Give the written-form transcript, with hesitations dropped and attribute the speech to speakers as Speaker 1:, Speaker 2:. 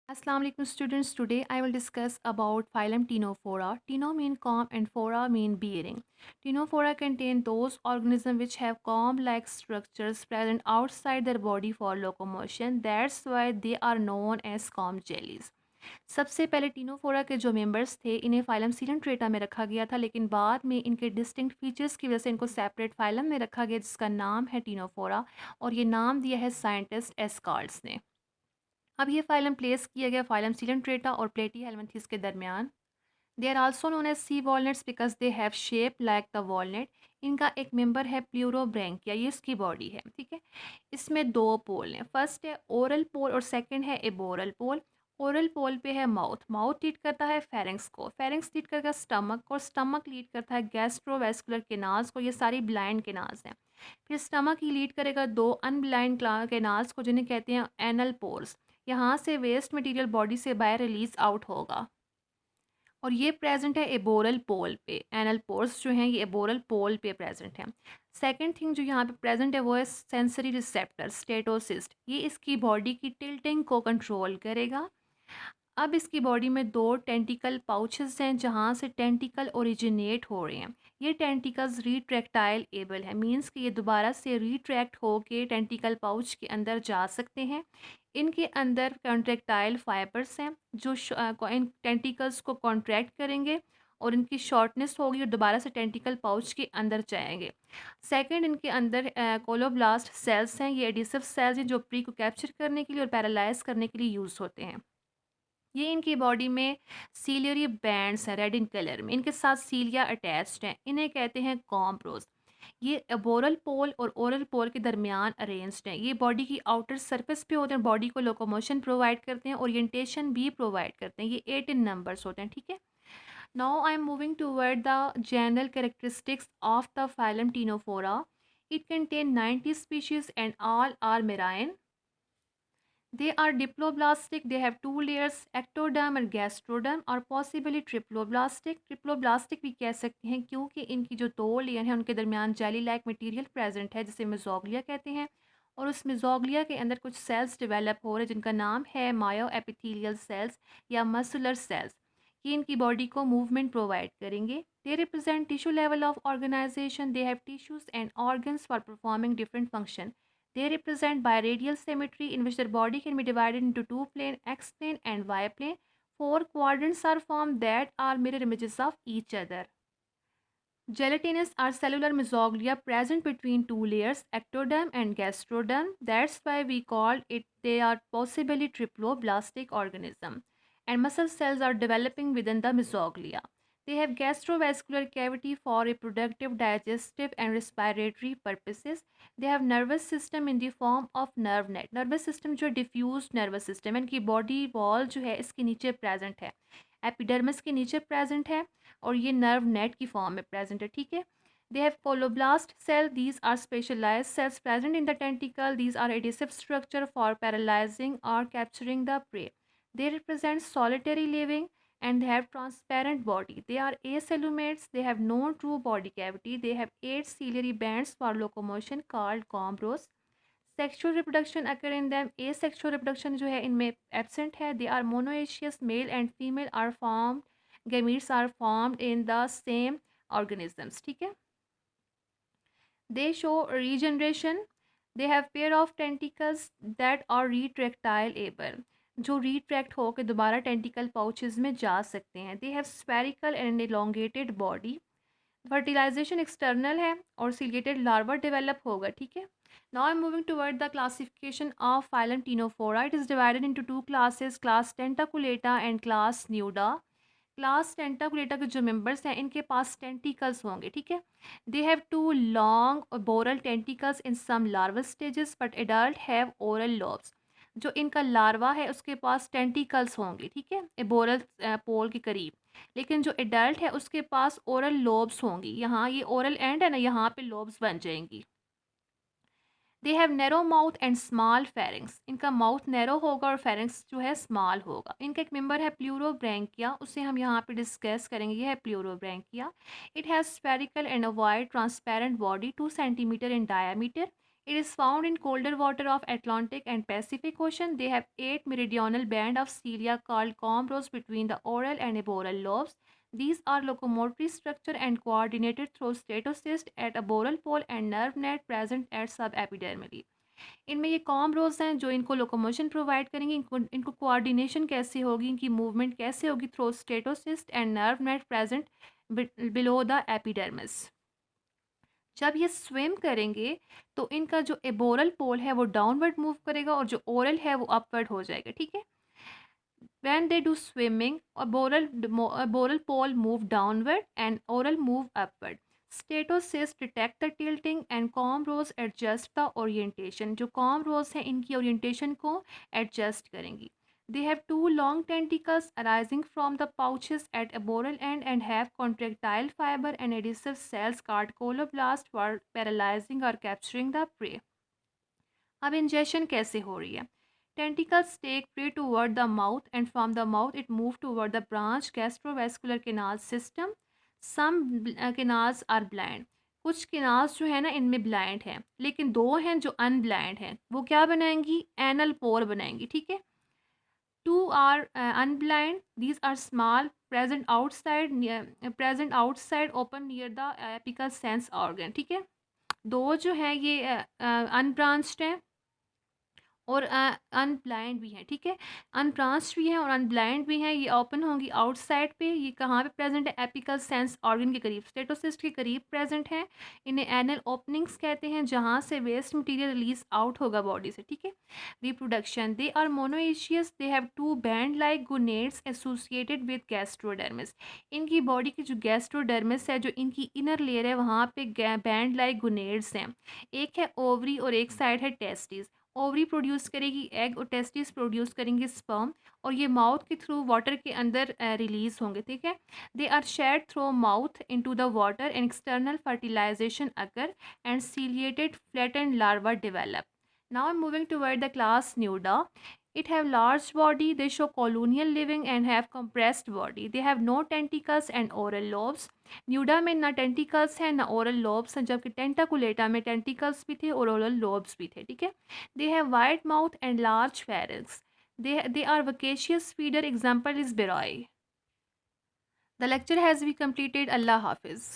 Speaker 1: Assalamu alaikum students. Today I will discuss about phylum Ctenophora. Cteno mean comb and phora mean bearing. Ctenophora contain those organisms which have comb-like structures present outside their body for locomotion. That's why they are known as comb jellies. सबसे पहले Ctenophora के जो members थे इन्हें phylum Coelenterata में रखा गया था, लेकिन बाद में इनके डिस्टिंक्ट फीचर्स की वजह से इनको सेपरेट फाइलम में रखा गया जिसका नाम है टीनोफोरा, और ये नाम दिया है साइंटिस्ट एस्कार्ड्स ने। अब ये फाइलम प्लेस किया गया फाइलम सीलेंट्रेटा और प्लेटी हेलमिंथेस के दरमियान। They are also known as sea walnuts because they have shape like the walnut. इनका एक मेंबर है प्लूरोब्रैंकिया, ये इसकी बॉडी है, ठीक है। इसमें दो पोल हैं, फर्स्ट है ओरल पोल और सेकंड है एबोरल पोल। ओरल पोल पे है माउथ, माउथ लीड करता है फेरेंक्स को, फेरेंक्स लीड करता है स्टमक को, और स्टमक लीड करता है गैस्ट्रोवेस्कुलर केनाल्स को। ये सारी ब्लाइंड केनाल्स हैं। फिर स्टमक ही लीड करेगा दो अनब्लाइंड केनाल्स को जिन्हें कहते हैं एनल पोर्स। यहाँ से वेस्ट मटेरियल बॉडी से बाहर रिलीज आउट होगा, और ये प्रेजेंट है एबोरल पोल पे। एनल पोर्स जो हैं ये एबोरल पोल पे प्रेजेंट हैं। सेकंड थिंग जो यहाँ पे प्रेजेंट है वो है सेंसरी रिसेप्टर स्टेटोसिस्ट। ये इसकी बॉडी की टिल्टिंग को कंट्रोल करेगा। अब इसकी बॉडी में दो टेंटिकल पाउचेस हैं जहाँ से टेंटिकल ओरिजिनेट हो रहे हैं। ये टेंटिकल्स रिट्रैक्टाइल एबल है, मींस कि ये दोबारा से रिट्रैक्ट होके टेंटिकल पाउच के अंदर जा सकते हैं। इनके अंदर कॉन्ट्रैक्टाइल फाइबर्स हैं जो इन टेंटिकल्स को कॉन्ट्रैक्ट करेंगे और इनकी शॉर्टनेस होगी और दोबारा से टेंटिकल पाउच के अंदर जाएंगे। सेकंड, इनके अंदर कोलोब्लास्ट सेल्स हैं। ये एडिसिव सेल्स हैं जो प्री को कैप्चर करने के लिए और पैरालाइज करने के लिए यूज़ होते हैं। ये इनकी बॉडी में सीलियरी बैंड्स हैं रेड इन कलर में, इनके साथ सीलिया अटैच्ड हैं, इन्हें कहते हैं कॉम्ब्रोज। ये एबोरल पोल और ओरल पोल के दरमियान अरेंज्ड हैं। ये बॉडी की आउटर सरफेस पे होते हैं, बॉडी को लोकोमोशन प्रोवाइड करते हैं, ओरिएंटेशन भी प्रोवाइड करते हैं। ये 8 इन नंबर्स होते हैं, ठीक है। Now I am moving toward the general characteristics of the phylum Ctenophora. It contain 90 species and all are marine. They are diploblastic. They have two layers, ectoderm and gastroderm, और possibly triploblastic. Triploblastic भी कह सकते हैं क्योंकि इनकी जो दो layer हैं उनके दरमियान जेली लाइक मटेरियल प्रेजेंट है जिसे मेजोग्लिया कहते हैं, और उस मेजोग्लिया के अंदर कुछ सेल्स डेवलप हो रहे हैं जिनका नाम है मायो एपिथेलियल सेल्स या मसुलर सेल्स। ये इनकी बॉडी को मूवमेंट प्रोवाइड करेंगे। They represent tissue level of organisation. They have tissues and organs for performing different function. They represent biradial symmetry in which their body can be divided into two plane, X plane and Y plane. Four quadrants are formed that are mirror images of each other. Gelatinous or cellular mesoglea present between two layers, ectoderm and gastroderm. That's why we call it they are possibly triploblastic organism. And muscle cells are developing within the mesoglea. They have gastrovascular cavity for reproductive, digestive and respiratory purposes. They have nervous system in the form of nerve net. Nervous system जो diffused nervous system इनकी body wall जो है इसके नीचे present है, epidermis के नीचे present है, और ये नर्व नेट की फॉर्म में प्रेजेंट है, ठीक है। They have colloblast cell, these are specialised cells present in the tentacle. These are adhesive structure for paralysing और capturing the prey. They represent solitary living and they have transparent body. They are acellumates. They have no true body cavity. They have 8 ciliary bands for locomotion called combros. Sexual reproduction occur in them. Asexual reproduction जो है इनमें absent है. They are monoecious. Male and female are formed. Gametes are formed in the same organisms. ठीक है. They show regeneration. They have pair of tentacles that are retractile able, जो retract होकर दोबारा tentacle pouches में जा सकते हैं. They have spherical and elongated body. Fertilisation external है और सिलिएटेड लार्वा डेवलप होगा, ठीक है। Now I am moving toward the classification of phylum Ctenophora. It is divided into two classes, class Tentaculata and class Nuda. Class Tentaculata के जो members हैं इनके पास tentacles होंगे, ठीक है। They have two long aboral tentacles in some larval stages but adult have oral lobes. जो इनका larva है उसके पास टेंटिकल्स होंगे, ठीक है, बोरल पोल के करीब, लेकिन जो एडल्ट है उसके पास ओरल लोब्स होंगी। यहाँ ये ओरल एंड है ना, यहाँ पे लोब्स बन जाएंगी। They have narrow mouth and small pharynx. इनका माउथ नैरो होगा और फेरिंग्स जो है स्मॉल होगा। इनका एक मेंबर है प्लूरोब्रैंकिया, उसे हम यहाँ पे डिस्कस करेंगे। ये है Pleurobrachia. It has spherical and ovoid transparent body 2 centimetre in diameter. It is found in colder water of Atlantic and Pacific Ocean. They have 8 meridional band of cilia called combros between the oral and aboral lobes. These are locomotory structure and coordinated through statocyst at aboral pole and nerve net present at subepidermally. इनमें ये कॉम्ब्रोज हैं जो इनको locomotion provide करेंगे, इनको coordination कैसे होगी, इनकी मूवमेंट कैसे होगी through statocyst and nerve net present below the epidermis. जब ये स्विम करेंगे तो इनका जो एबोरल पोल है वो डाउनवर्ड मूव करेगा और जो ओरल है वो अपवर्ड हो जाएगा, ठीक है। When they do swimming, boral pole move downward and oral move upward. Statocysts detect the tilting and comb rows adjust the orientation. जो comb rows हैं इनकी orientation को adjust करेंगी. They have two long tentacles arising from the pouches at a boral end and have contractile fiber and adhesive cells called coloblast for paralyzing or capturing the prey. अब injection कैसे हो रही है? Tentacles take prey toward the mouth and from the mouth it move toward the branch gastrovascular canal system. Some canals are blind. कुछ canals जो है ना इनमें blind हैं, लेकिन दो हैं जो unblind हैं। वो क्या बनाएंगी? Anal pore बनाएंगी, ठीक है। Two are unblind. These are small, present outside, open near the apical sense organ, ठीक है। दो जो है ये unbranched हैं और अनब्लाइंड भी हैं, ठीक है। अनब्रांच्ड भी हैं और अनब्लाइंड भी हैं। ये ओपन होंगी आउटसाइड पे। ये कहाँ पे प्रेजेंट है? एपिकल सेंस ऑर्गन के करीब, स्टेटोसिस्ट के करीब प्रेजेंट है। इन्हें एनल ओपनिंग्स कहते हैं जहाँ से वेस्ट मटेरियल रिलीज आउट होगा बॉडी से, ठीक है। Reproduction, they are monoecious, they have two band like gonads associated with gastrodermis. इनकी बॉडी की जो गैस्ट्रोडर्मिस है, जो इनकी इनर लेयर है, वहाँ पे बैंड लाइक गोनेड्स हैं। एक है ओवरी और एक साइड है टेस्टिस। ओवरी प्रोड्यूस करेगी एग और टेस्टिस प्रोड्यूस करेंगे स्पर्म और ये माउथ के थ्रू वाटर के अंदर रिलीज होंगे, ठीक है। They are shed through mouth into the water and external fertilisation occur and ciliated flattened larva develop. Now I'm moving toward the class Nuda. It have large body, they show colonial living and have compressed body. They have no tentacles and oral lobes. न्यूडा में ना tentacles हैं ना oral lobes हैं, जबकि टेंटाकुलेटा में tentacles भी थे और ओरल लोब्स भी थे, ठीक है। They have wide mouth and large pharynx. They are vocacious feeder. Example is Beroy. The lecture has been completed. Allah Hafiz.